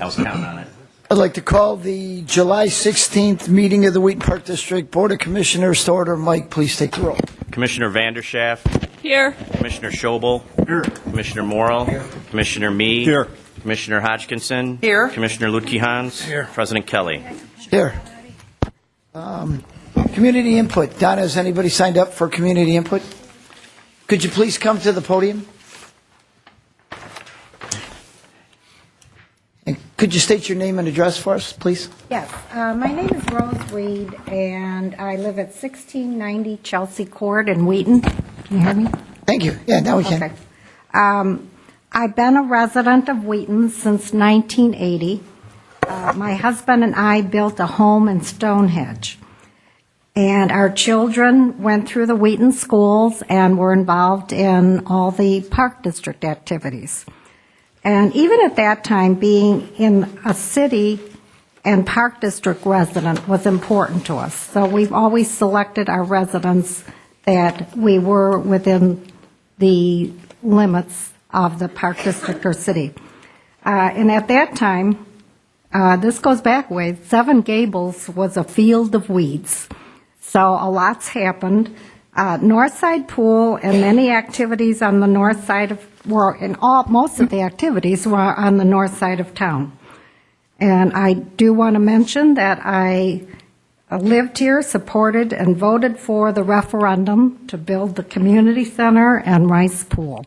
I was counting on it. I'd like to call the July 16th meeting of the Wheaton Park District Board of Commissioners to order. Mike, please take the roll. Commissioner Vanderschaft. Here. Commissioner Schobel. Here. Commissioner Morrill. Here. Commissioner Mee. Here. Commissioner Hodgkinson. Here. Commissioner Lutke-Hans. Here. President Kelly. Here. Community input. Donna, has anybody signed up for community input? Could you please come to the podium? And could you state your name and address for us, please? Yes, my name is Rose Reed, and I live at 1690 Chelsea Court in Wheaton. Can you hear me? Thank you. Yeah, now we can. Okay. I've been a resident of Wheaton since 1980. My husband and I built a home in Stonehenge, and our children went through the Wheaton schools and were involved in all the Park District activities. And even at that time, being in a city and Park District resident was important to us. So we've always selected our residents that we were within the limits of the Park District or city. And at that time, this goes back way, Seven Gables was a field of weeds. So a lot's happened. Northside Pool and many activities on the north side most of the activities were on the north side of town. And I do want to mention that I lived here, supported, and voted for the referendum to build the community center and Rice Pool,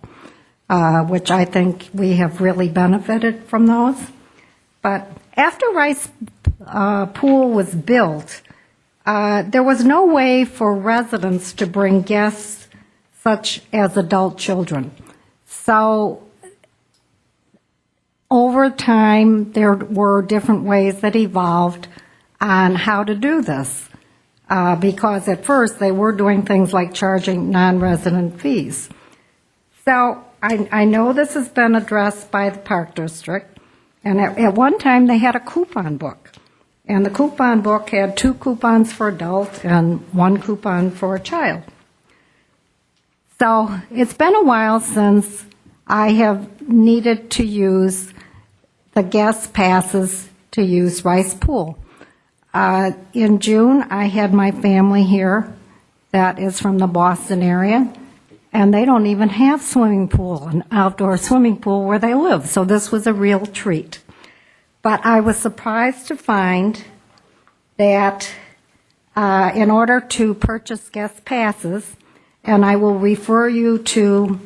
which I think we have really benefited from those. But after Rice Pool was built, there was no way for residents to bring guests such as adult children. So over time, there were different ways that evolved on how to do this, because at first they were doing things like charging non-resident fees. So I know this has been addressed by the Park District, and at one time they had a coupon book. And the coupon book had 2 coupons for adult and 1 coupon for a child. So it's been a while since I have needed to use the guest passes to use Rice Pool. In June, I had my family here that is from the Boston area, and they don't even have swimming pool, an outdoor swimming pool where they live. So this was a real treat. But I was surprised to find that in order to purchase guest passes, and I will refer you to,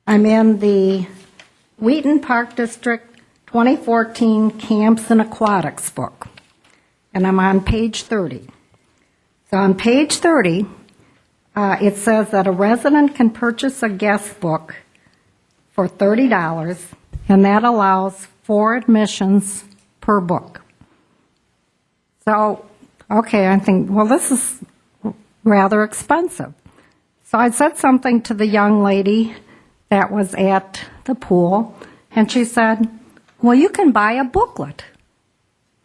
I'm in the Wheaton Park District 2014 Camps and Aquatics book, and I'm on page 30. So on page 30, it says that a resident can purchase a guest book for $30, and that allows 4 admissions per book. So, okay, I think, well, this is rather expensive. So I said something to the young lady that was at the pool, and she said, well, you can buy a booklet.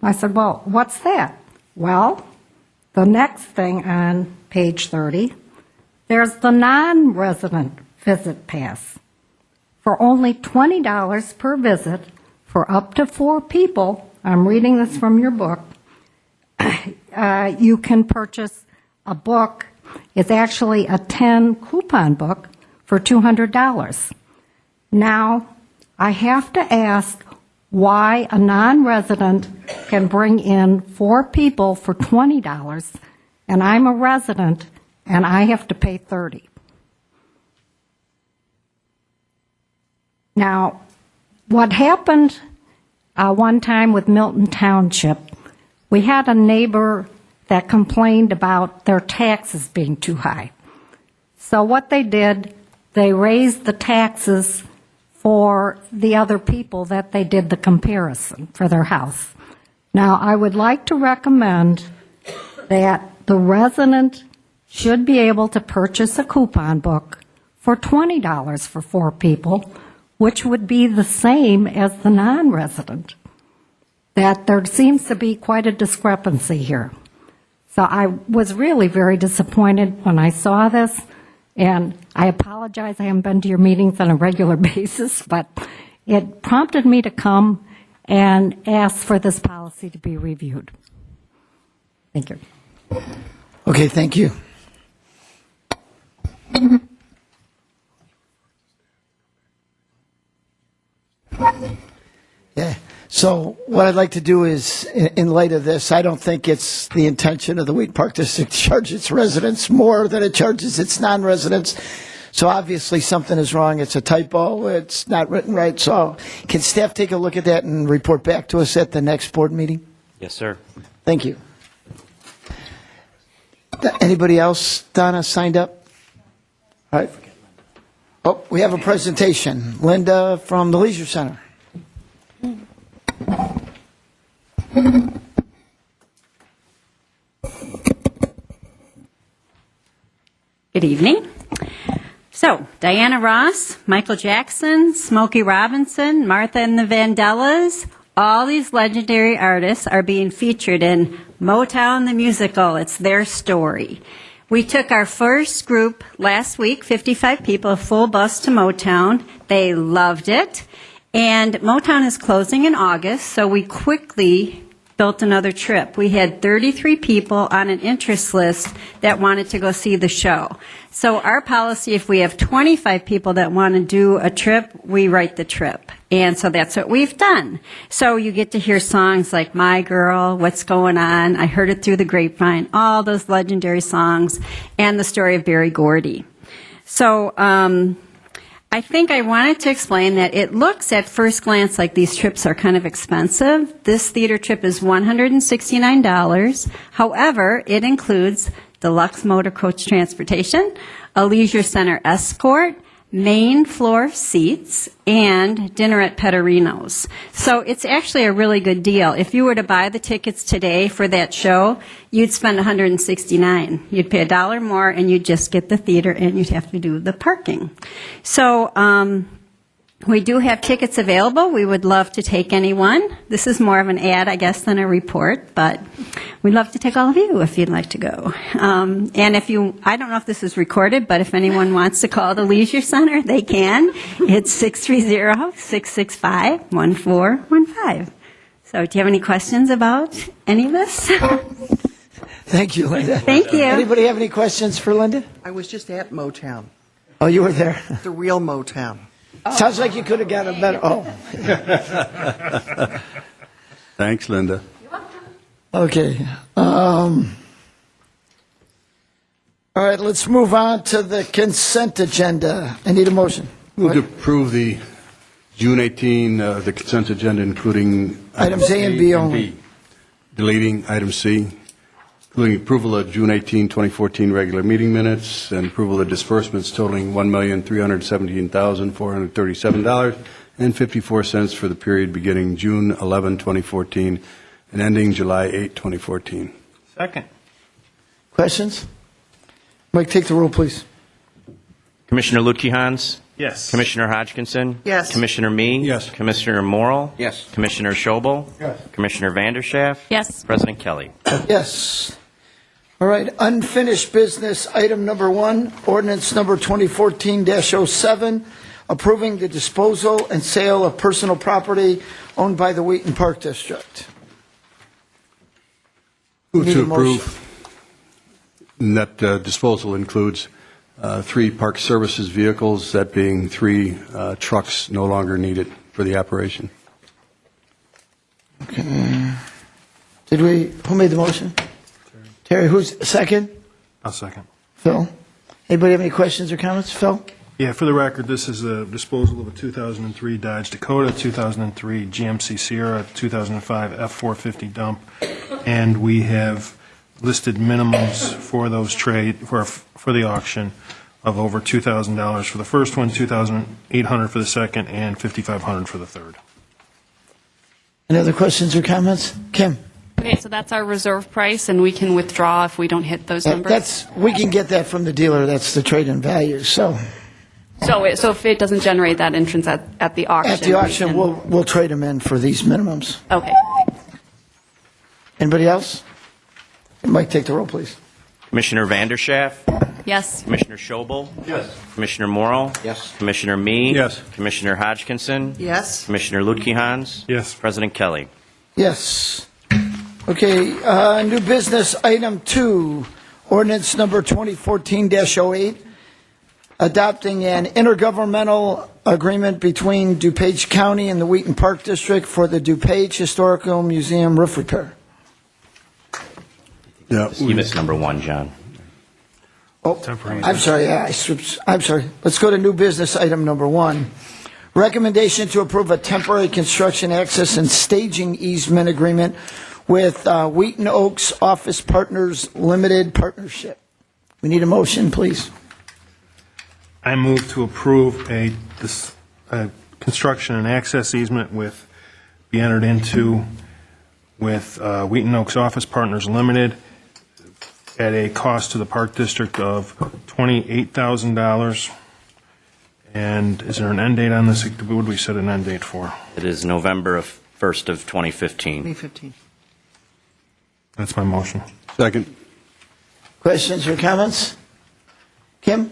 I said, well, what's that? Well, the next thing on page 30, there's the non-resident visit pass. For only $20 per visit, for up to 4 people, I'm reading this from your book, you can purchase a book. It's actually a 10 coupon book for $200. Now, I have to ask why a non-resident can bring in 4 people for $20, and I'm a resident, and I have to pay $30. Now, what happened one time with Milton Township, we had a neighbor that complained about their taxes being too high. So what they did, they raised the taxes for the other people that they did the comparison for their house. Now, I would like to recommend that the resident should be able to purchase a coupon book for $20 for 4 people, which would be the same as the non-resident. That there seems to be quite a discrepancy here. So I was really very disappointed when I saw this, and I apologize, I haven't been to your meetings on a regular basis, but it prompted me to come and ask for this policy to be reviewed. Thank you. Okay, thank you. Yeah. So what I'd like to do is, in light of this, I don't think it's the intention of the Wheaton Park District to charge its residents more than it charges its non-residents. So obviously something is wrong. It's a typo. It's not written right. So can staff take a look at that and report back to us at the next board meeting? Yes, sir. Thank you. Anybody else, Donna, signed up? All right. Oh, we have a presentation. Linda from the Leisure Center. Good evening. So, Diana Ross, Michael Jackson, Smokey Robinson, Martha and the Vandellas, all these legendary artists are being featured in Motown the Musical. It's their story. We took our first group last week, 55 people, a full bus to Motown. They loved it. And Motown is closing in August, so we quickly built another trip. We had 33 people on an interest list that wanted to go see the show. So our policy, if we have 25 people that want to do a trip, we write the trip. And so that's what we've done. So you get to hear songs like My Girl, What's Going On, I Heard It Through the Grapevine, all those legendary songs, and the story of Berry Gordy. So, I think I wanted to explain that it looks at first glance like these trips are kind of expensive. This theater trip is $169. However, it includes deluxe motor coach transportation, a leisure center escort, main floor seats, and dinner at Pettorino's. So it's actually a really good deal. If you were to buy the tickets today for that show, you'd spend $169. You'd pay $1 more, and you'd just get the theater, and you'd have to do the parking. So we do have tickets available. We would love to take anyone. This is more of an ad, I guess, than a report, but we'd love to take all of you if you'd like to go. And if you, I don't know if this is recorded, but if anyone wants to call the Leisure Center, they can. It's 630-665-1415. So do you have any questions about any of this? Thank you, Linda. Thank you. Anybody have any questions for Linda? I was just at Motown, Oh, you were there. the real Motown. Sounds like you could have got a better. Oh, Thanks, Linda. okay. All right, let's move on to the consent agenda. I need a motion. Move to approve the June 18, the consent agenda, including Items A and B only. Deleting item C, including approval of June 18, 2014 regular meeting minutes and approval of disbursements totaling $1,317,437.54 for the period beginning June 11, 2014 and ending July 8, 2014. Second. Questions? Mike, take the roll, please. Commissioner Lutkehans? Yes. Commissioner Hodgkinson? Yes. Commissioner Mee? Yes. Commissioner Morrill? Yes. Commissioner Schobel? Yes. Commissioner Vanderschaff? Yes. President Kelly? Yes. All right, unfinished business, item number 1, ordinance number 2014-07, approving the disposal and sale of personal property owned by the Wheaton Park District. Move Need to a motion. approve. And that disposal includes 3 park services vehicles, that being 3 trucks no longer needed for the operation. Okay. Who made the motion? Terry, who's second? I'll second. Phil? Anybody have any questions or comments? Phil? Yeah, for the record, this is a disposal of a 2003 Dodge Dakota, 2003 GMC Sierra, 2005 F450 dump, and we have listed minimums for those for the auction of over $2,000 for the first one, $2,800 for the second, and $5,500 for the third. Any other questions or comments? Kim? Okay, so that's our reserve price, and we can withdraw if we don't hit those numbers? We can get that from the dealer. That's the trade-in value, so. So if it doesn't generate that entrance at the auction? At the auction, we'll trade them in for these minimums. Okay. Anybody else? Mike, take the roll, please. Commissioner Vanderschaff? Yes. Commissioner Schobel? Yes. Commissioner Morrow? Yes. Commissioner Mee? Yes. Commissioner Hodgkinson? Yes. Commissioner Lutke-Hans? Yes. President Kelly? Yes. Okay, new business, item 2, ordinance number 2014-08, adopting an intergovernmental agreement between DuPage County and the Wheaton Park District for the DuPage Historical Museum roof repair. Yeah. You missed number 1, John. Oh, Temporary. I'm sorry, yeah, I'm sorry. Let's go to new business, item number 1. Recommendation to approve a temporary construction access and staging easement agreement with Wheaton Oaks Office Partners Limited Partnership. We need a motion, please. I move to approve a construction and access easement be entered into with Wheaton Oaks Office Partners Limited at a cost to the Park District of $28,000. And is there an end date on this? What would we set an end date for? It is November 1st of 2015. 2015. That's my motion. Second. Questions or comments? Kim?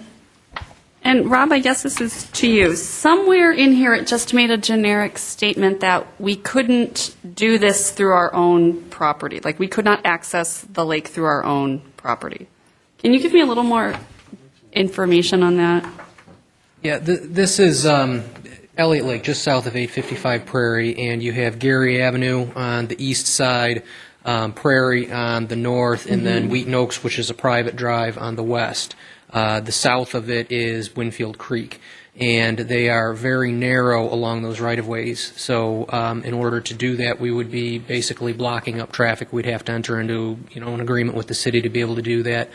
And Rob, I guess this is to you. Somewhere in here, it just made a generic statement that we couldn't do this through our own property. Like, we could not access the lake through our own property. Can you give me a little more information on that? Yeah, this is Elliott Lake, just south of 855 Prairie, and you have Gary Avenue on the east side, Prairie on the north, and then Wheaton Oaks, which is a private drive, on the west. The south of it is Winfield Creek, and they are very narrow along those right-of-ways. So in order to do that, we would be basically blocking up traffic. We'd have to enter into an agreement with the city to be able to do that.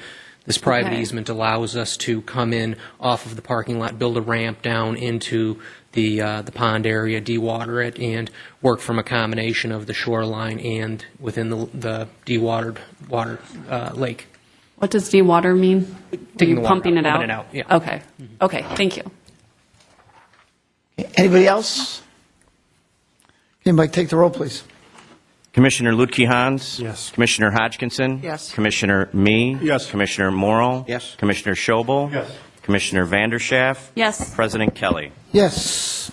This private Okay. easement allows us to come in off of the parking lot, build a ramp down into the pond area, dewater it, and work from a combination of the shoreline and within the dewatered water lake. What does dewater mean? Taking the water Pumping out, it out? pumping it out, yeah. Okay. Okay, thank you. Anybody else? Anybody take the roll, please? Commissioner Lutke-Hans? Yes. Commissioner Hodgkinson? Yes. Commissioner Mee? Yes. Commissioner Morrow? Yes. Commissioner Schobel? Yes. Commissioner Vanderschaff? Yes. President Kelly? Yes.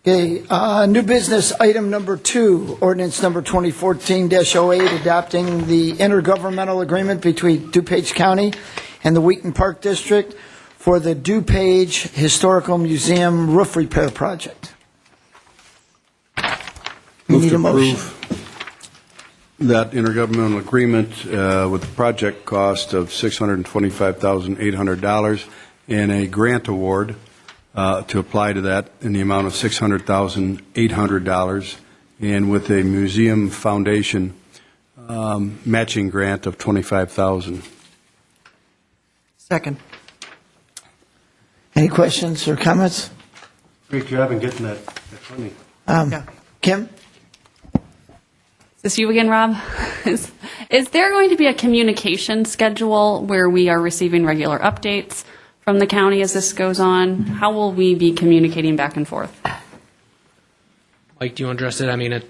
Okay, new business, item number 2, ordinance number 2014-08, adopting the intergovernmental agreement between DuPage County and the Wheaton Park District for the DuPage Historical Museum roof repair project. We Move need to a motion. approve that intergovernmental agreement with the project cost of $625,800 and a grant award to apply to that in the amount of $600,800 and with a museum foundation matching grant of $25,000. Second. Any questions or comments? Great job in getting that funding. Yeah. Kim? Is this you again, Rob? Is there going to be a communication schedule where we are receiving regular updates from the county as this goes on? How will we be communicating back and forth? Mike, do you want to address it? I mean,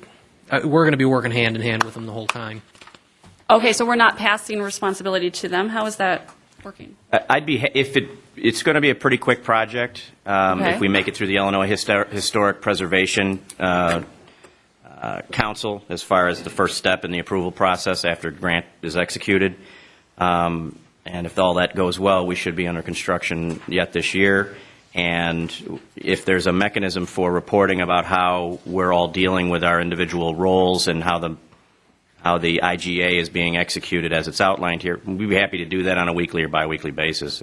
we're going to be working hand in hand with them the whole time. Okay, so we're not passing responsibility to them. How is that working? It's going to be a pretty quick project. Okay. If we make it through the Illinois Historic Preservation Council, as far as the first step in the approval process after grant is executed. And if all that goes well, we should be under construction yet this year. And if there's a mechanism for reporting about how we're all dealing with our individual roles and how the IGA is being executed as it's outlined here, we'd be happy to do that on a weekly or biweekly basis.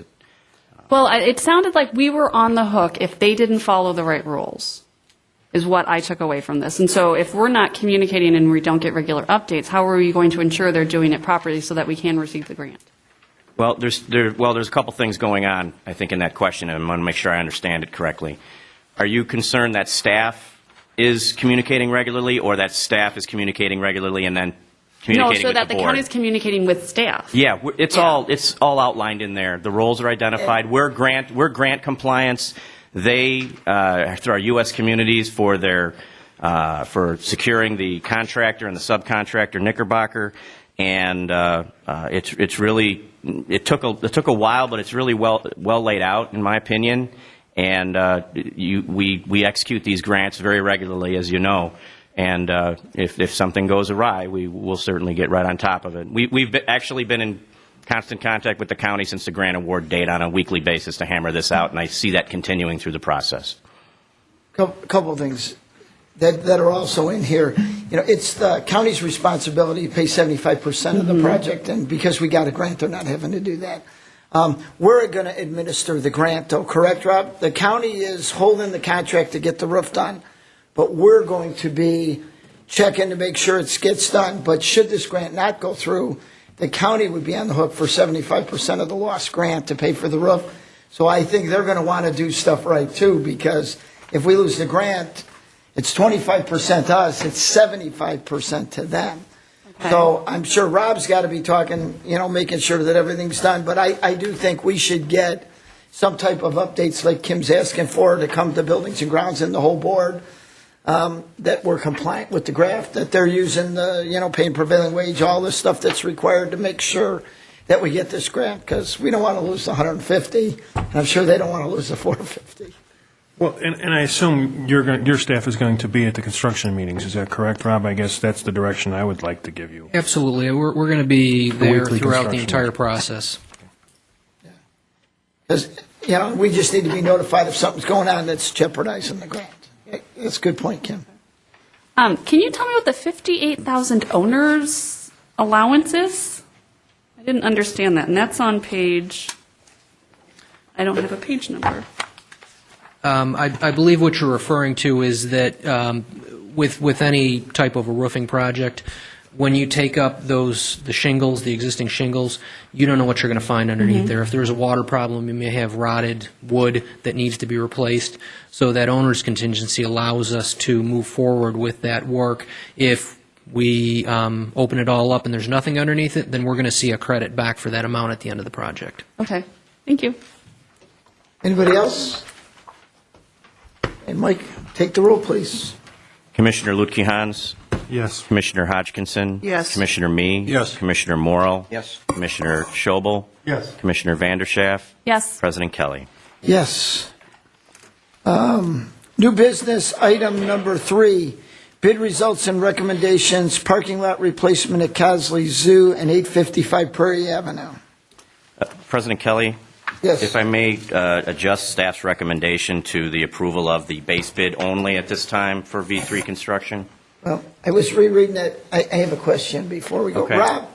Well, it sounded like we were on the hook if they didn't follow the right rules, is what I took away from this. And so if we're not communicating and we don't get regular updates, how are we going to ensure they're doing it properly so that we can receive the grant? Well, there's a couple things going on, I think, in that question, and I want to make sure I understand it correctly. Are you concerned that staff is communicating regularly, or that staff is communicating regularly and then communicating No, so with that the the board? county is communicating with staff. Yeah, it's all outlined in there. The roles are identified. We're grant compliance. They through our U.S. communities for their for securing the contractor and the subcontractor Knickerbocker, and it's really it took a while, but it's really well laid out, in my opinion. And we execute these grants very regularly, as you know. And if something goes awry, we will certainly get right on top of it. We've actually been in constant contact with the county since the grant award date on a weekly basis to hammer this out, and I see that continuing through the process. Couple of things that are also in here. It's the county's responsibility to pay 75% of the project, and because we got a grant, they're not having to do that. We're going to administer the grant, though, correct, Rob? The county is holding the contract to get the roof done, but we're going to be checking to make sure it gets done. But should this grant not go through, the county would be on the hook for 75% of the lost grant to pay for the roof. So I think they're going to want to do stuff right, too, because if we lose the grant, it's 25% to us, it's 75% to them. Okay. So I'm sure Rob's got to be talking, making sure that everything's done. But I do think we should get some type of updates like Kim's asking for to come to Buildings and Grounds and the whole board, that we're compliant with the graph, that they're using the, paying prevailing wage, all this stuff that's required to make sure that we get this grant, because we don't want to lose the 150, and I'm sure they don't want to lose the 450. Well, and I assume your staff is going to be at the construction meetings. Is that correct, Rob? I guess that's the direction I would like to give you. Absolutely. We're going to be there weekly throughout the construction. entire process. Because, we just need to be notified if something's going on that's jeopardizing the grant. That's a good point, Kim. Can you tell me what the 58,000 owners allowance is? I didn't understand that, and that's on page. I don't have a page number. I believe what you're referring to is that with any type of a roofing project, when you take up the shingles, the existing shingles, you don't know what you're going to find underneath there. If there's a water problem, you may have rotted wood that needs to be replaced. So that owner's contingency allows us to move forward with that work. If we open it all up and there's nothing underneath it, then we're going to see a credit back for that amount at the end of the project. Okay, thank you. Anybody else? Hey, Mike, take the roll, please. Commissioner Lutke-Hans, Yes. Commissioner Hodgkinson. Yes. Commissioner Mee. Yes. Commissioner Morrill. Yes. Commissioner Schobel. Yes. Commissioner Vanderschaff. Yes. President Kelly. Yes. New business, item number 3, bid results and recommendations, parking lot replacement at Cosley Zoo and 855 Prairie Avenue. President Kelly, Yes. if I may adjust staff's recommendation to the approval of the base bid only at this time for V3 construction. Well, I was rereading it. I have a question before we go. Okay. Rob,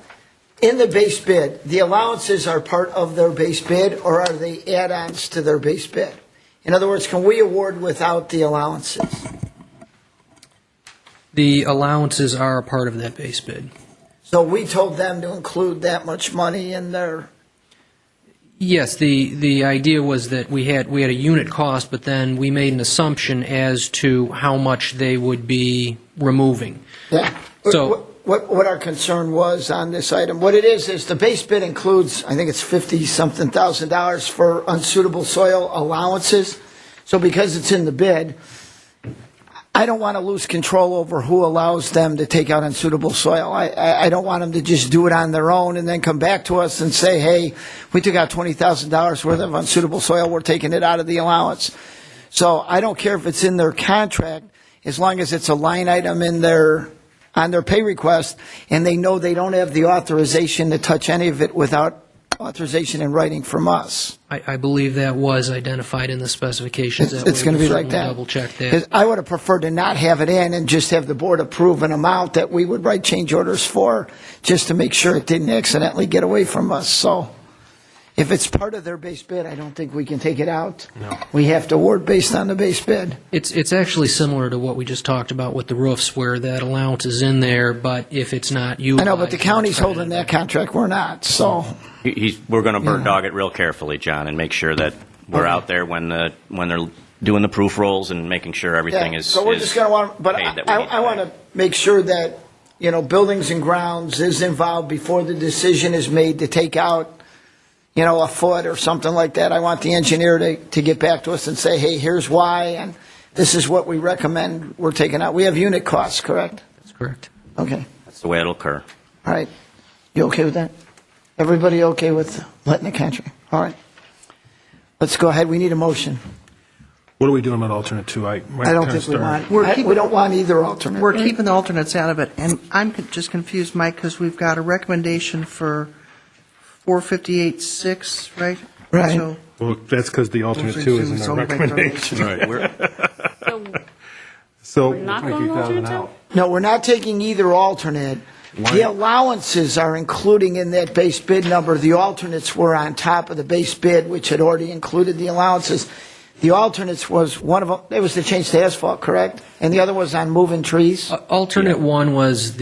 in the base bid, the allowances are part of their base bid, or are they add-ons to their base bid? In other words, can we award without the allowances? The allowances are a part of that base bid. So we told them to include that much money in their... Yes, the idea was that we had a unit cost, but then we made an assumption as to how much they would be removing. Yeah. So- What our concern was on this item, what it is the base bid includes, I think it's $50-something thousand for unsuitable soil allowances. So because it's in the bid, I don't want to lose control over who allows them to take out unsuitable soil. I don't want them to just do it on their own and then come back to us and say, hey, we took out $20,000 worth of unsuitable soil, we're taking it out of the allowance. So I don't care if it's in their contract, as long as it's a line item on their pay request, and they know they don't have the authorization to touch any of it without authorization in writing from us. I believe that was identified in the specifications. It's going to be like that. Double check 'Cause that. I would have preferred to not have it in and just have the board approve an amount that we would write change orders for, just to make sure it didn't accidentally get away from us. So if it's part of their base bid, I don't think we can take it out. No. We have to award based on the base bid. It's actually similar to what we just talked about with the roofs, where that allowance is in there, but if it's not I utilized... know, but the county's it's holding that contract, we're not, so. We're going to bird dog it real carefully, John, and make sure that we're out there when they're doing the proof rolls and making sure everything Yeah, is so we're just going to want, but paid that we need to I want to make sure that, Buildings and Grounds is involved before the decision is made to take out, a foot or something like that. I want the engineer to get back to us and say, hey, here's why, and this is what we recommend we're taking out. We have unit costs, correct? That's correct. Okay, That's the way it'll occur. all right. You okay with that? Everybody okay with letting the contract? All right. Let's go ahead. We need a motion. What are we doing about alternate two? I don't think we want, We're we keeping- don't want either alternate. We're keeping the alternates out of it, and I'm just confused, Mike, because we've got a recommendation for 458.6, right? Right. So, Well, that's because the alternate two isn't a recommendation. Right. So, We're not going to alternate two? No, we're not taking either alternate. The allowances are including in that base bid number. The alternates were on top of the base bid, which had already included the allowances. The alternates was one of them, it was to change to asphalt, correct? And the other was on moving trees? Alternate one was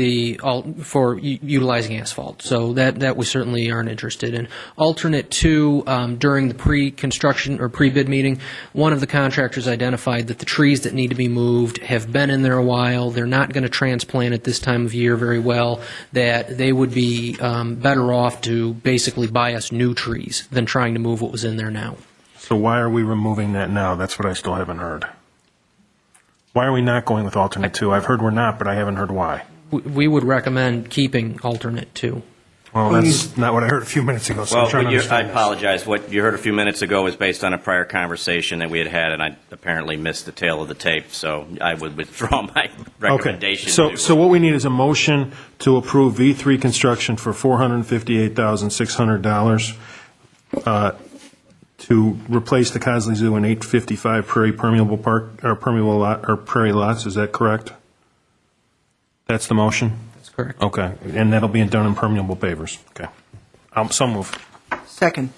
for utilizing asphalt, so that we certainly aren't interested in. Alternate two, during the pre-construction or pre-bid meeting, one of the contractors identified that the trees that need to be moved have been in there a while, they're not going to transplant at this time of year very well, that they would be better off to basically buy us new trees than trying to move what was in there now. so why are we removing that now? That's what I still haven't heard. Why are we not going with alternate two? I've heard we're not, but I haven't heard why. We would recommend keeping alternate two. Well, that's not what I heard a few minutes ago, so I'm Well, trying to I understand this. apologize. What you heard a few minutes ago was based on a prior conversation that we had, and I apparently missed the tail of the tape, so I would withdraw my recommendation. Okay, so what we need is a motion to approve V3 construction for $458,600 to replace the Cosley Zoo in 855 Prairie Permeable Park, or permeable lot, or prairie lots, is that correct? That's the motion? That's correct. Okay, and that'll be done in permeable pavers, okay. So move. second.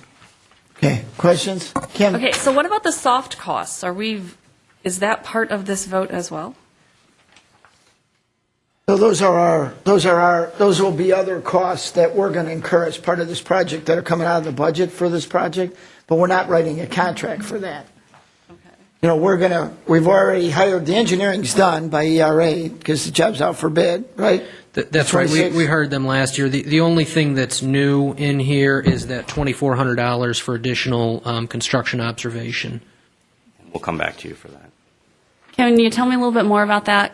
Okay, questions? Kim? Okay, so what about the soft costs? Is that part of this vote as well? So those will be other costs that we're going to incur as part of this project that are coming out of the budget for this project, but we're not writing a contract for that. You know, we've already hired, the engineering's done by ERA because the job's out for bid, right? That's right. 26? We heard them last year. The only thing that's new in here is that $2,400 for additional construction observation. We'll come back to you for that. Can you tell me a little bit more about that?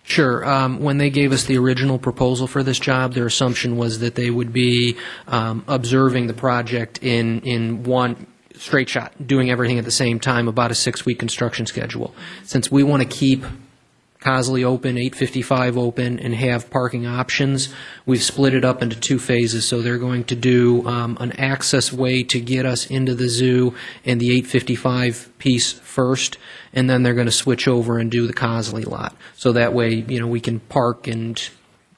Sure. When they gave us the original proposal for this job, their assumption was that they would be observing the project in one straight shot, doing everything at the same time, about a 6-week construction schedule. Since we want to keep Cosley open, 855 open, and have parking options, we've split it up into 2 phases. So they're going to do an access way to get us into the zoo and the 855 piece first, and then they're going to switch over and do the Cosley lot. So that way, we can park and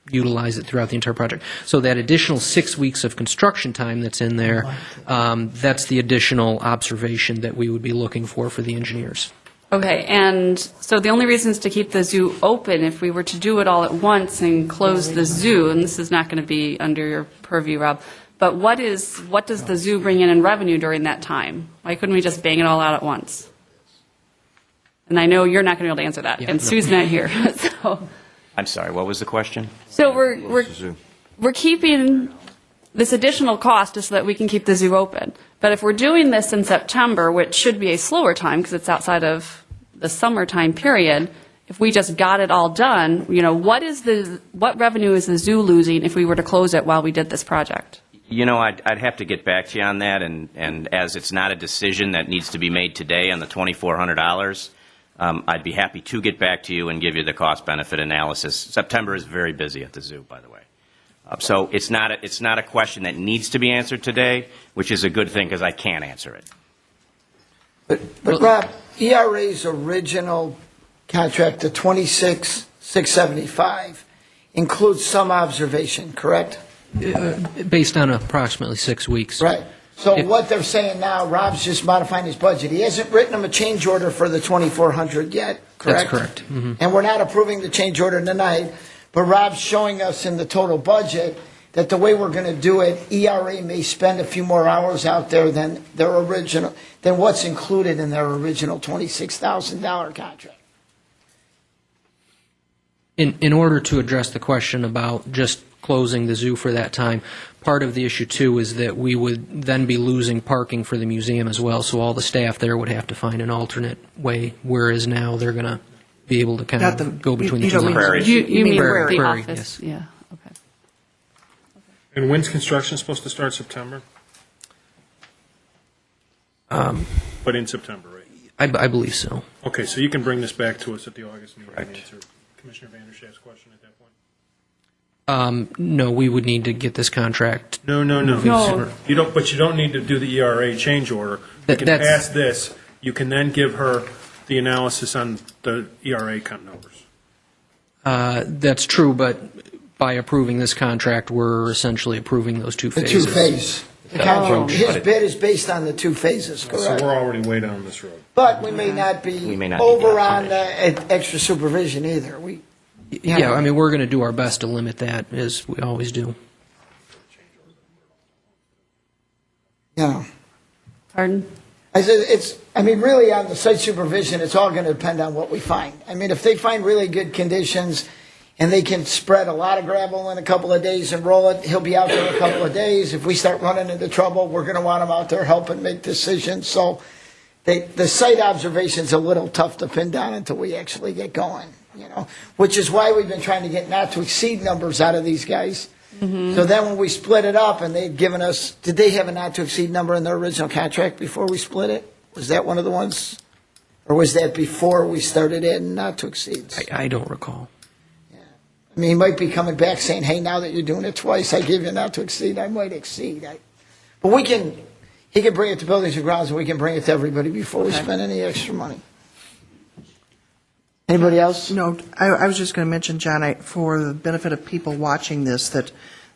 utilize it throughout the entire project. So that additional 6 weeks of construction time that's in there, that's the additional observation that we would be looking for the engineers. Okay, and so the only reason is to keep the zoo open. If we were to do it all at once and close the zoo, and this is not going to be under your purview, Rob, but what does the zoo bring in revenue during that time? Why couldn't we just bang it all out at once? And I know you're not going to be able to answer that, and Sue's not here, so. I'm sorry, what was the question? So we're keeping this additional cost just so that we can keep the zoo open. But if we're doing this in September, which should be a slower time because it's outside of the summertime period, if we just got it all done, what revenue is the zoo losing if we were to close it while we did this project? I'd have to get back to you on that, and as it's not a decision that needs to be made today on the $2,400, I'd be happy to get back to you and give you the cost-benefit analysis. September is very busy at the zoo, by the way. So it's not a question that needs to be answered today, which is a good thing because I can't answer it. But Rob, ERA's original contract, the 26,675, includes some observation, correct? Based on approximately 6 weeks. Right. So what they're saying now, Rob's just modifying his budget. He hasn't written them a change order for the 2,400 yet, correct? That's correct. Mm-hmm. And we're not approving the change order tonight, but Rob's showing us in the total budget that the way we're going to do it, ERA may spend a few more hours out there than what's included in their original $26,000 contract. In order to address the question about just closing the zoo for that time, part of the issue, too, is that we would then be losing parking for the museum as well, so all the staff there would have to find an alternate way, whereas now they're going to be able to kind of go between the two. Prairies. You mean Prairie, the Prairie, office? yes. Yeah, okay. And when's construction supposed to start? September? But in September, right? I believe so. Okay, so you can bring this back to us at the August meeting and Correct. answer Commissioner Vanderschaft's question at that point? No, we would need to get this contract. No. No. You don't, but you don't need to do the ERA change order. You can That's- pass this, you can then give her the analysis on the ERA numbers. That's true, but by approving this contract, we're essentially approving those two The phases. two-phase. The contract, his bid is based on the two phases, So correct? we're already way down this road. But we may not be may not need over that on extra supervision either. Yeah, I mean, we're going to do our best to limit that, as we always do. Yeah. Pardon? I said, really on the site supervision, it's all going to depend on what we find. I mean, if they find really good conditions and they can spread a lot of gravel in a couple of days and roll it, he'll be out there a couple of days. If we start running into trouble, we're going to want him out there helping make decisions. So the site observation's a little tough to pin down until we actually get going, which is why we've been trying to get not to exceed numbers out of these guys. Mm-hmm. So then when we split it up and they'd given us, did they have a not to exceed number in their original contract before we split it? Was that one of the ones? Or was that before we started adding not to exceeds? I don't recall. I mean, he might be coming back saying, hey, now that you're doing it twice, I give you not to exceed, I might exceed. But he can bring it to Buildings and Grounds, and we can bring it to everybody before we spend any extra money. Anybody else? No, I was just going to mention, John, for the benefit of people watching this, that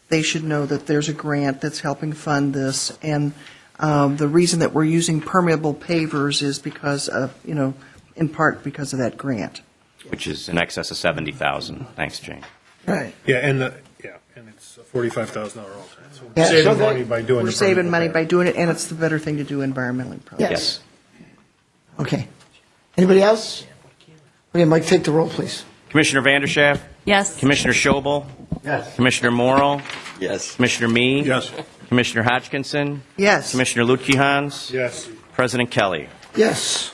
they should know that there's a grant that's helping fund this, and the reason that we're using permeable pavers is because of, in part because of that grant. Which is in excess of $70,000. Thanks, Jane. Right. Yeah, and it's a $45,000 alternate. So we're Yeah, so saving that- money by doing We're the saving permanent money repair. by doing it, and it's the better thing to do environmentally, probably. Yes. Okay. Anybody else? Okay, Mike, take the roll, please. Commissioner Vanderschaft? Yes. Commissioner Schobel? Yes. Commissioner Morrill? Yes. Commissioner Mee? Yes. Commissioner Hodgkinson? Yes. Commissioner Lutkehans? Yes. President Kelly? Yes.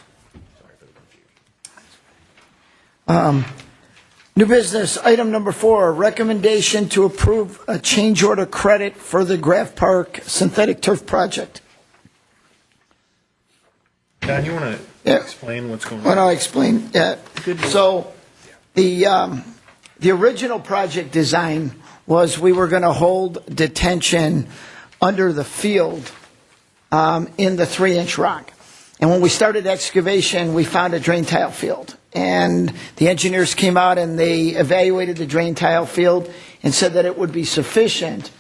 New business, item number 4, recommendation to approve a change order credit for the Graf Park synthetic turf project. Don, you want to Yeah. explain what's going Why on? don't I explain that? So the original project design was we were going to hold detention under the field in the 3-inch rock. And when we started excavation, we found a drain tile field. And the engineers came out and they evaluated the drain tile field and said that it would be sufficient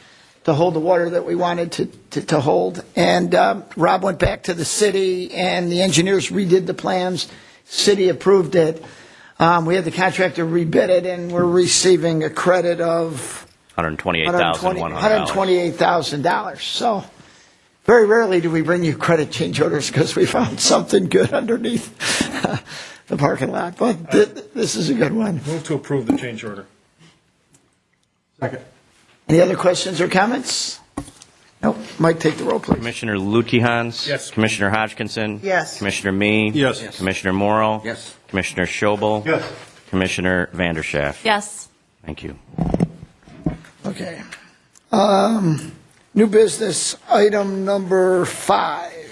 to hold the water that we wanted to hold. And Rob went back to the city and the engineers redid the plans. City approved it. We had the contractor rebid it and we're receiving a credit of $128,100. $128,000. So very rarely do we bring you credit change orders because we found something good underneath the parking lot. But this is a good one. Move to approve the change order. Second. Any other questions or comments? Nope. Mike, take the roll, please. Commissioner Lutkehans? Yes. Commissioner Hodgkinson? Yes. Commissioner Mee? Yes. Commissioner Morrill? Yes. Commissioner Schobel? Yes. Commissioner Vanderschaft? Yes. Thank you. Okay. New business, item number 5.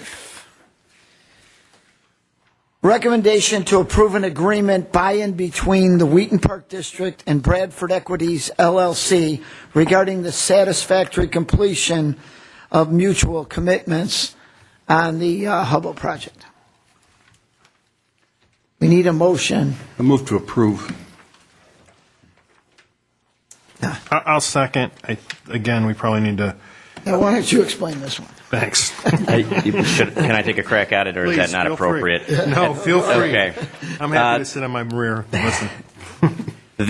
Recommendation to approve an agreement by and between the Wheaton Park District and Bradford Equities LLC regarding the satisfactory completion of mutual commitments on the Hubble project. We need a motion. I move to approve. I'll second. Again, we probably need to, Now, why don't you explain this one? thanks. Can I take a crack at it, or is that Please, not feel free. appropriate? No, feel free. Okay. I'm happy to sit on my rear and listen. At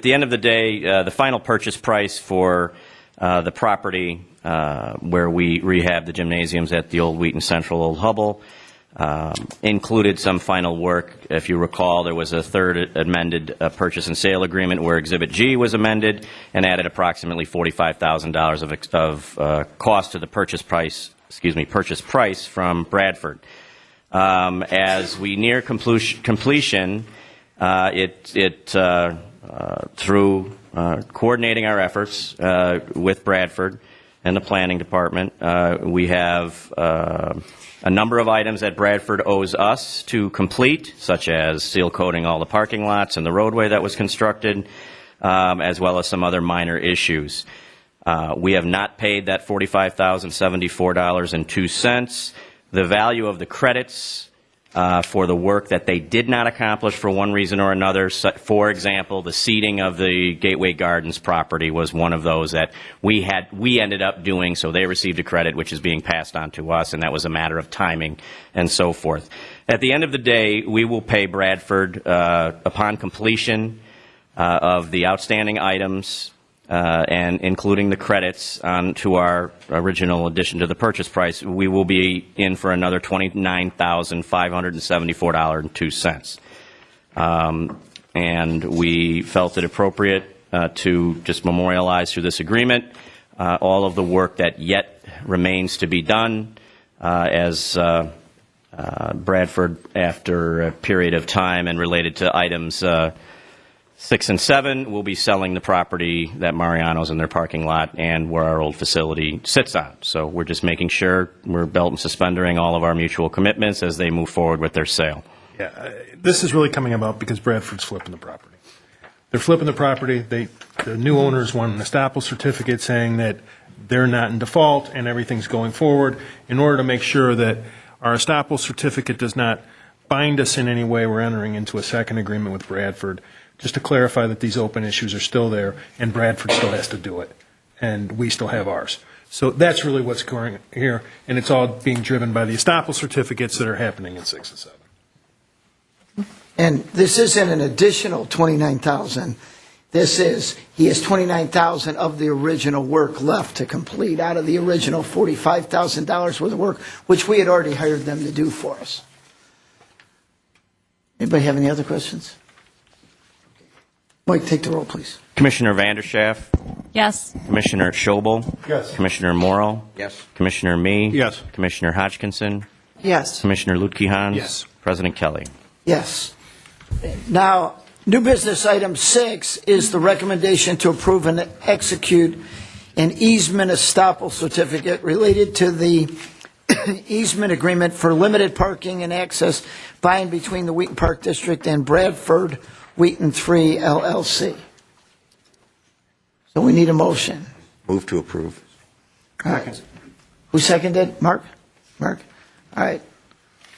the end of the day, the final purchase price for the property where we rehab the gymnasiums at the old Wheaton Central, old Hubble, included some final work. If you recall, there was a third amended purchase and sale agreement where Exhibit G was amended and added approximately $45,000 of cost to the purchase price from Bradford. As we near completion, through coordinating our efforts with Bradford and the planning department. We have a number of items that Bradford owes us to complete, such as seal coating all the parking lots and the roadway that was constructed, as well as some other minor issues. We have not paid that $45,074.02. The value of the credits for the work that they did not accomplish for one reason or another. For example, the seeding of the Gateway Gardens property was one of those that we ended up doing, so they received a credit which is being passed on to us, and that was a matter of timing and so forth. At the end of the day, we will pay Bradford upon completion of the outstanding items and including the credits to our original addition to the purchase price. We will be in for another $29,574.02. And we felt it appropriate to just memorialize through this agreement all of the work that yet remains to be done as Bradford, after a period of time and related to items 6 and 7, will be selling the property that Mariano's in their parking lot and where our old facility sits on. So we're just making sure we're belt and suspendering all of our mutual commitments as they move forward with their sale. Yeah, this is really coming about because Bradford's flipping the property. They're flipping the property. The new owners want an estoppel certificate saying that they're not in default and everything's going forward. In order to make sure that our estoppel certificate does not bind us in any way, we're entering into a second agreement with Bradford, just to clarify that these open issues are still there, and Bradford still has to do it, and we still have ours. So that's really what's going here, and it's all being driven by the estoppel certificates that are happening in 6 and 7. And this isn't an additional $29,000. This is, he has $29,000 of the original work left to complete out of the original $45,000 worth of work, which we had already hired them to do for us. Anybody have any other questions? Mike, take the roll, please. Commissioner Vanderschaff, Yes. Commissioner Schobel, Yes. Commissioner Morrow, Yes. Commissioner Mee, Yes. Commissioner Hodgkinson, Yes. Commissioner Lutke-Hans, Yes. President Kelly. Yes. Now, new business item 6 is the recommendation to approve and execute an easement estoppel certificate related to the easement agreement for limited parking and access by and between the Wheaton Park District and Bradford Wheaton 3 LLC. So we need a motion. Move to approve. All right. Who seconded? Mark? Mark? All right.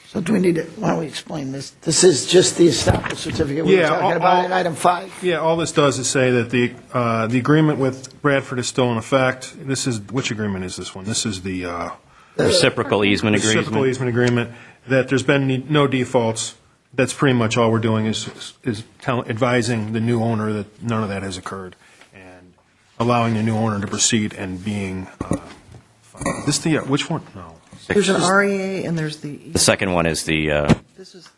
So do we need to, why don't we explain this? This is just the estoppel certificate we were Yeah, talking about in item 5. Yeah, all this does is say that the agreement with Bradford is still in effect. This is, which agreement is this one? This is the Reciprocal easement reciprocal agreement. easement agreement, that there's been no defaults. That's pretty much all we're doing is advising the new owner that none of that has occurred and allowing the new owner to proceed and being, which one? No. There's an REA and there's the, The second one is the, this is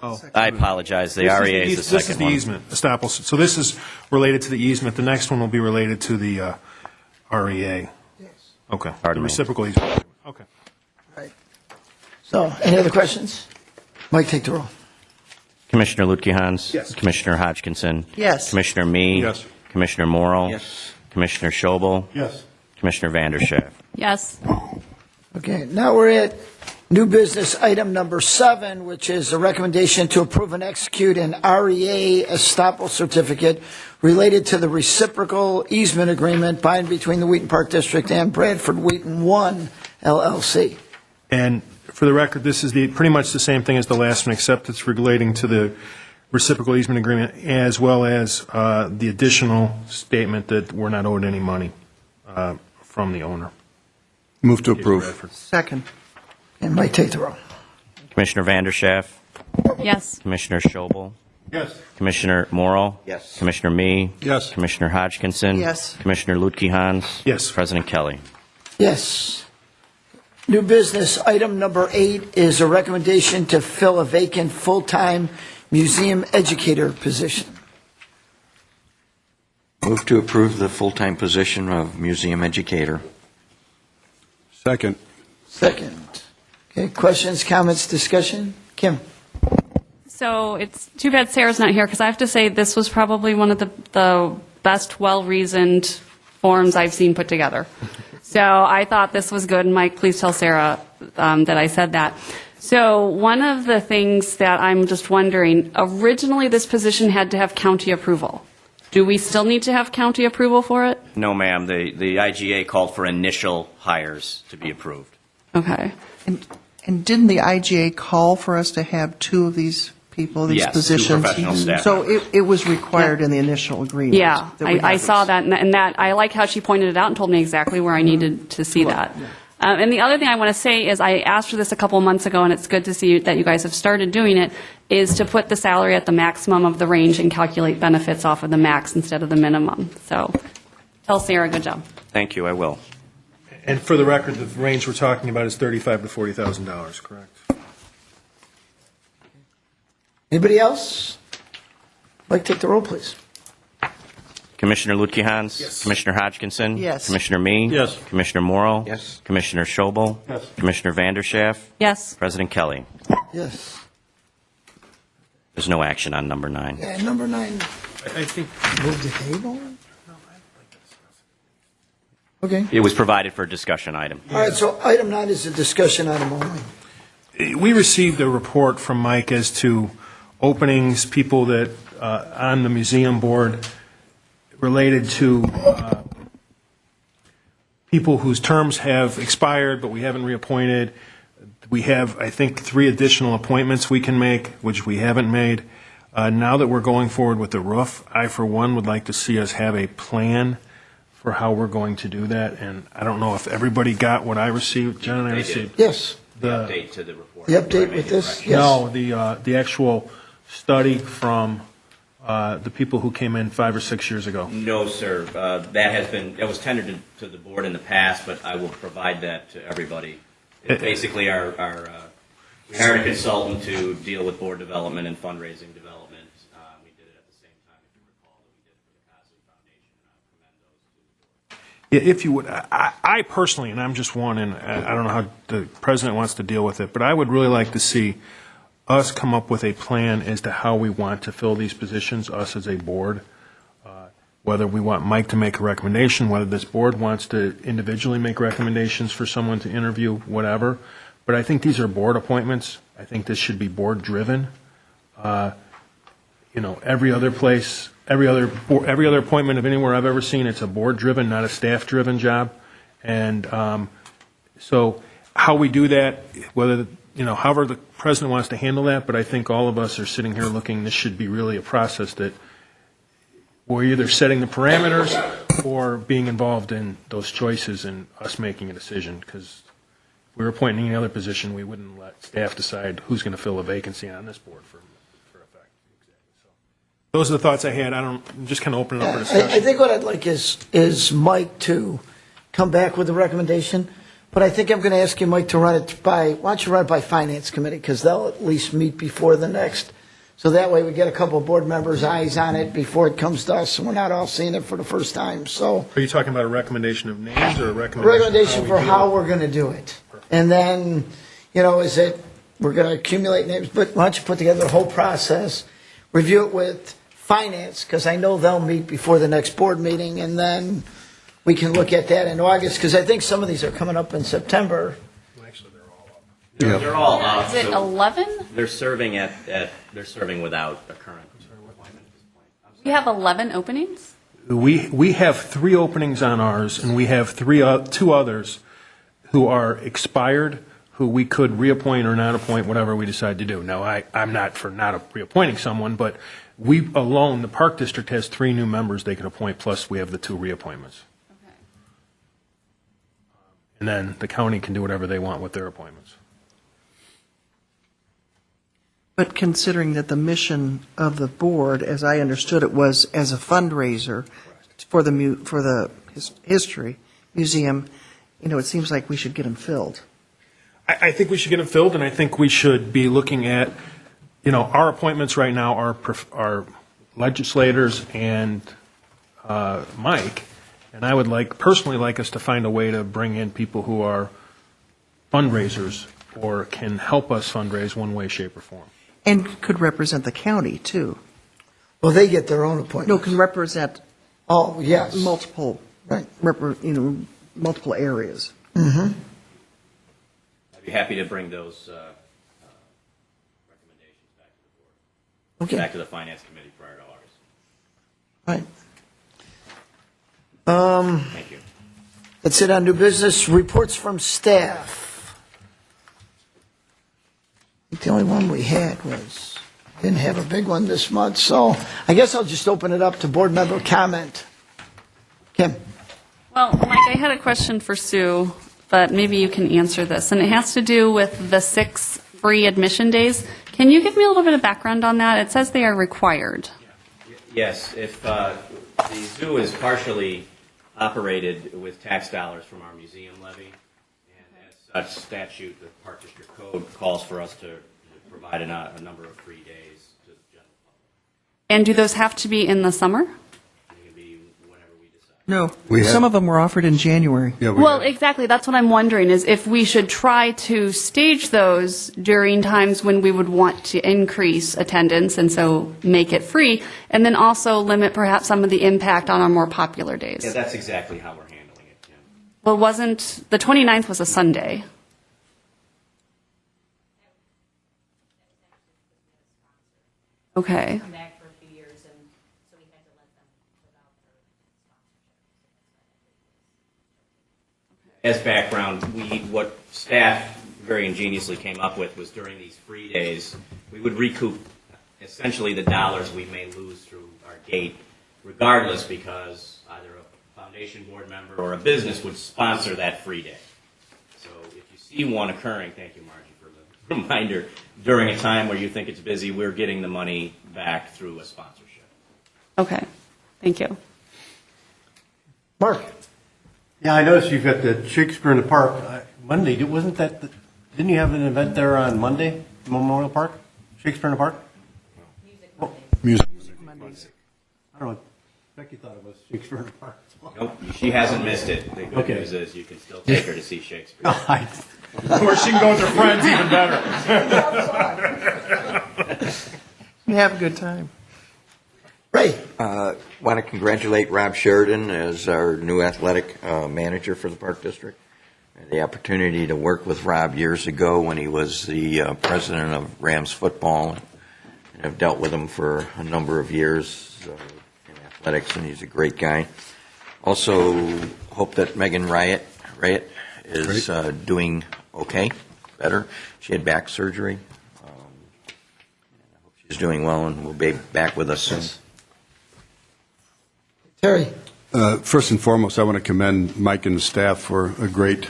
Oh. the second. I apologize, the This is REA is the This is second the one. easement, estoppel. So this is related to the easement. The next one will be related to the REA. Yes. Okay. Pardon The me. reciprocal easement. Okay. Right. So, any other questions? Mike, take the roll. Commissioner Lutke-Hans. Yes. Commissioner Hodgkinson. Yes. Commissioner Mee. Yes. Commissioner Morrow. Yes. Commissioner Schobel. Yes. Commissioner Vanderschaff. Yes. Okay, now we're at new business item number 7, which is a recommendation to approve and execute an REA estoppel certificate related to the reciprocal easement agreement by and between the Wheaton Park District and Bradford Wheaton 1 LLC. And for the record, this is pretty much the same thing as the last one, except it's relating to the reciprocal easement agreement as well as the additional statement that we're not owed any money from the owner. Move to approve. Second. And Mike, take the roll. Commissioner Vanderschaff. Yes. Commissioner Schobel. Yes. Commissioner Morrow. Yes. Commissioner Mee. Yes. Commissioner Hodgkinson. Yes. Commissioner Lutke-Hans. Yes. President Kelly. Yes. New business item number 8 is a recommendation to fill a vacant full-time museum educator position. Move to approve the full-time position of museum educator. Second. Second. Okay, questions, comments, discussion? Kim? So it's too bad Sarah's not here because I have to say this was probably one of the best, well-reasoned forms I've seen put together. So I thought this was good. Mike, please tell Sarah that I said that. So one of the things that I'm just wondering, originally this position had to have county approval. Do we still need to have county approval for it? No, ma'am. The IGA called for initial hires to be approved. Okay. And didn't the IGA call for us to have two of these people, these Yes, 2 positions? professional staff So members. it was required in the initial agreement. Yeah, that we I have saw this. that, and that I like how she pointed it out and told me exactly where I needed to see that. And the other thing I want to say is I asked for this a couple of months ago, and it's good to see that you guys have started doing it, is to put the salary at the maximum of the range and calculate benefits off of the max instead of the minimum. So tell Sarah, good job. Thank you, I will. And for the record, the range we're talking about is $35,000 to $40,000, correct? Anybody else? Mike, take the roll, please. Commissioner Lutke-Hans? Yes. Commissioner Hodgkinson? Yes. Commissioner Me? Yes. Commissioner Morrow? Yes. Commissioner Schobel? Yes. Commissioner Vanderschaff? Yes. President Kelly? Yes. There's no action on number 9. And number 9, I think move the table? Okay. It was provided for a discussion item. All right, so item 9 is a discussion item only. we received a report from Mike as to openings, people that, on the museum board related to people whose terms have expired, but we haven't reappointed. We have, I think, 3 additional appointments we can make, which we haven't made. Now that we're going forward with the roof, I, for one, would like to see us have a plan for how we're going to do that. And I don't know if everybody got what I received. John and I They did. received. Yes. The update to the report. The update with this? Yes. No, the actual study from the people who came in 5 or 6 years ago. No, sir. That was tendered to the board in the past, but I will provide that to everybody. It's basically, we hired a consultant to deal with board development and fundraising development. We did it at the same time, if you recall, that we did for the Cosley Foundation, and I commend those to the board. Yeah, if you would, I personally, and I'm just one, and I don't know how the president wants to deal with it, but I would really like to see us come up with a plan as to how we want to fill these positions, us as a board, whether we want Mike to make a recommendation, whether this board wants to individually make recommendations for someone to interview, whatever. But I think these are board appointments. I think this should be board-driven. Every other place, every other appointment of anywhere I've ever seen, it's a board-driven, not a staff-driven job. And so how we do that, however the president wants to handle that, but I think all of us are sitting here looking, this should be really a process that we're either setting the parameters or being involved in those choices and us making a decision. Because if we were appointing any other position, we wouldn't let staff decide who's going to fill a vacancy on this board for effect. So those are the thoughts I had. I'm just kind of opening up for discussion. I think what I'd like is Mike to come back with a recommendation, but I think I'm going to ask you, Mike, to run it by, why don't you run it by Finance Committee, because they'll at least meet before the next, so that way we get a couple of board members' eyes on it before it comes to us, and we're not all seeing it for the first time, so. Are you talking about a recommendation of names or a recommendation For how we're going to do it. And then, is it, we're going to accumulate names, but why don't you put together the whole process, review it with Finance, because I know they'll meet before the next board meeting, and then we can look at that in August, because I think some of these are coming up in September. Actually, they're all up. They're all up. Is it so 11? They're serving they're serving without a current appointment at this point. We have 11 openings? We have 3 openings on ours, and we have 2 others who are expired, who we could reappoint or not appoint, whatever we decide to do. Now, I'm not for not reappointing someone, but we alone, the Park District has 3 new members they can appoint, plus we have the 2 reappointments. Okay. And then the county can do whatever they want with their appointments. But considering that the mission of the board, as I understood it, was as a fundraiser for the history museum, it seems like we should get them filled. I think we should get them filled, and I think we should be looking at, our appointments right now are legislators and Mike, and I would personally like us to find a way to bring in people who are fundraisers or can help us fundraise one way, shape, or form. And could represent the county, too. Well, they get their own appointment. No, can represent Oh, yes. multiple, Right. multiple areas. Mm-hmm. I'd be happy to bring those recommendations back to the board, Okay. back to the Finance Committee prior to August. Right. Thank you. That's it on new business. Reports from staff. I think the only one we had didn't have a big one this month, so I guess I'll just open it up to board member comment. Kim? Well, Mike, I had a question for Sue, but maybe you can answer this. And it has to do with the 6 free admission days. Can you give me a little bit of background on that? It says they are required. Yes, if the zoo is partially operated with tax dollars from our museum levy, and as such statute, the Park District Code calls for us to provide a number of free days to the general public. And do those have to be in the summer? It can be whenever we decide. No, We have- some of them were offered in January. Yeah, Well, exactly. That's what I'm wondering, is if we should try to stage those during times when we would want to increase attendance and so make it free, and then also limit perhaps some of the impact on our more popular days. Yeah, that's exactly how we're handling it, Kim. Well, wasn't, the 29th was a Sunday. Okay. Come back for a few years, and so we had to let them without their sponsorship. As background, what staff very ingeniously came up with was during these free days, we would recoup essentially the dollars we may lose through our gate, regardless, because either a foundation board member or a business would sponsor that free day. So if you see one occurring, thank you, Margie, for the reminder, during a time where you think it's busy, we're getting the money back through a sponsorship. Okay. Thank you. Mark? Yeah, I noticed you've got the Shakespeare in the Park Monday. Didn't you have an event there on Monday, Memorial Park? Shakespeare in the Park? Music. I don't know. Becky thought it was Shakespeare in the Park. Nope, she hasn't missed it. The good Okay. news is you can still take her to see Shakespeare. Or she can go with her friends, even better. Have a good time. Ray? Want to congratulate Rob Sheridan as our new athletic manager for the Park District. I had the opportunity to work with Rob years ago when he was the president of Rams football, and I've dealt with him for a number of years in athletics, and he's a great guy. Also, hope that Megan Riot is doing okay, better. She had back surgery. I hope she's doing well and will be back with us soon. Terry? First and foremost, I want to commend Mike and the staff for a great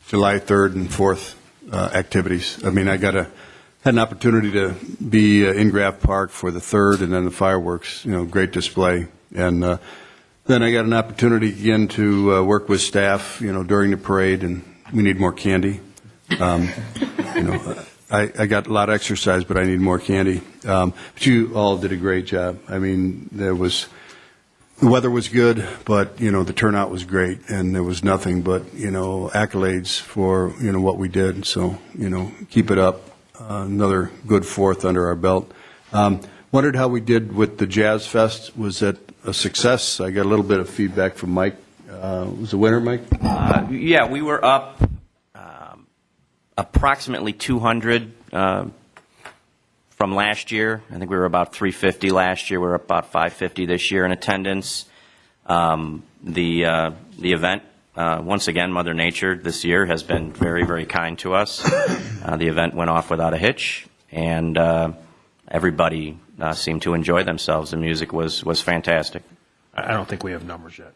July 3rd and 4th activities. I mean, had an opportunity to be in Graff Park for the 3rd and then the fireworks, great display. And then I got an opportunity again to work with staff, during the parade, and we need more candy. I got a lot of exercise, but I need more candy. But you all did a great job. I mean, the weather was good, but, the turnout was great, and there was nothing but, accolades for, what we did. So, keep it up. Another good 4th under our belt. Wondered how we did with the Jazz Fest. Was that a success? I got a little bit of feedback from Mike. Was the winner, Mike? Yeah, we were up approximately 200 from last year. I think we were about 350 last year. We're about 550 this year in attendance. The event, once again, Mother Nature this year has been very, very kind to us. The event went off without a hitch, and everybody seemed to enjoy themselves. The music was fantastic. I don't think we have numbers yet.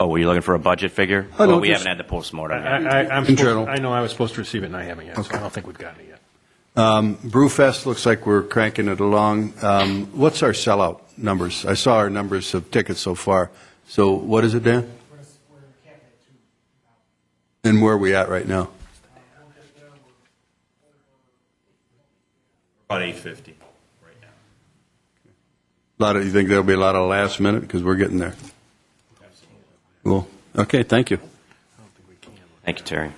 Oh, were you looking for a budget figure? Oh, no, Well, we just- haven't had the postmortem yet. I'm Internal. I know I was supposed to receive it, and I haven't yet, so I don't think we've gotten it yet. Brewfest looks like we're cranking it along. What's our sellout numbers? I saw our numbers of tickets so far. So what is it, Dan? And where are we at right now? About 850 right now. You think there'll be a lot of last minute because we're getting there? Cool. Okay, thank you. Thank you, Terry.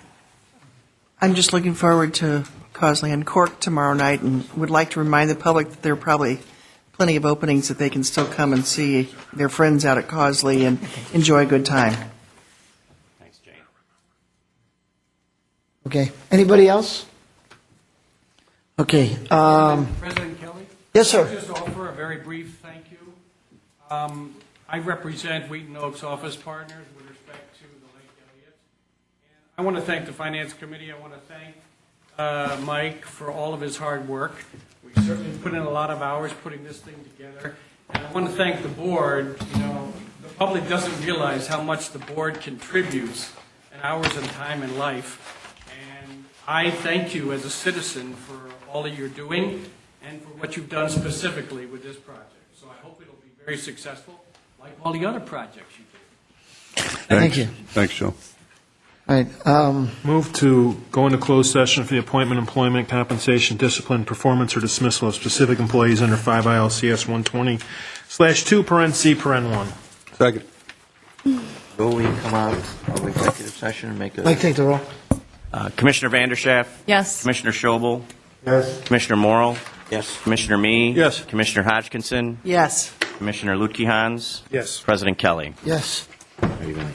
I'm just looking forward to Causley and Cork tomorrow night, and would like to remind the public that there are probably plenty of openings that they can still come and see their friends out at Causley and enjoy a good time. Thanks, Jane. Okay. Anybody else? Okay. President Kelly? Yes, sir. I'll just offer a very brief thank you. I represent Wheaton Oaks Office Partners with respect to the Lake Elliott. And I want to thank the Finance Committee. I want to thank Mike for all of his hard work. We certainly put in a lot of hours putting this thing together. And I want to thank the board. You know, the public doesn't realize how much the board contributes in hours and time in life. And I thank you as a citizen for all that you're doing and for what you've done specifically with this project. So I hope it'll be very successful, like all the other projects you did. Thank you. Thanks, Joe. All right. Move to go into closed session for the appointment, employment, compensation, discipline, performance, or dismissal of specific employees under 5 ILCS 120/2 (1). Second. Will we come out of executive session and make a... Mike, take the roll. Commissioner Vanderschaft? Yes. Commissioner Schobel? Yes. Commissioner Morrill? Yes. Commissioner Mee? Yes. Commissioner Hodgkinson? Yes. Commissioner Lutke-Hans? Yes. President Kelly? Yes. How are you going?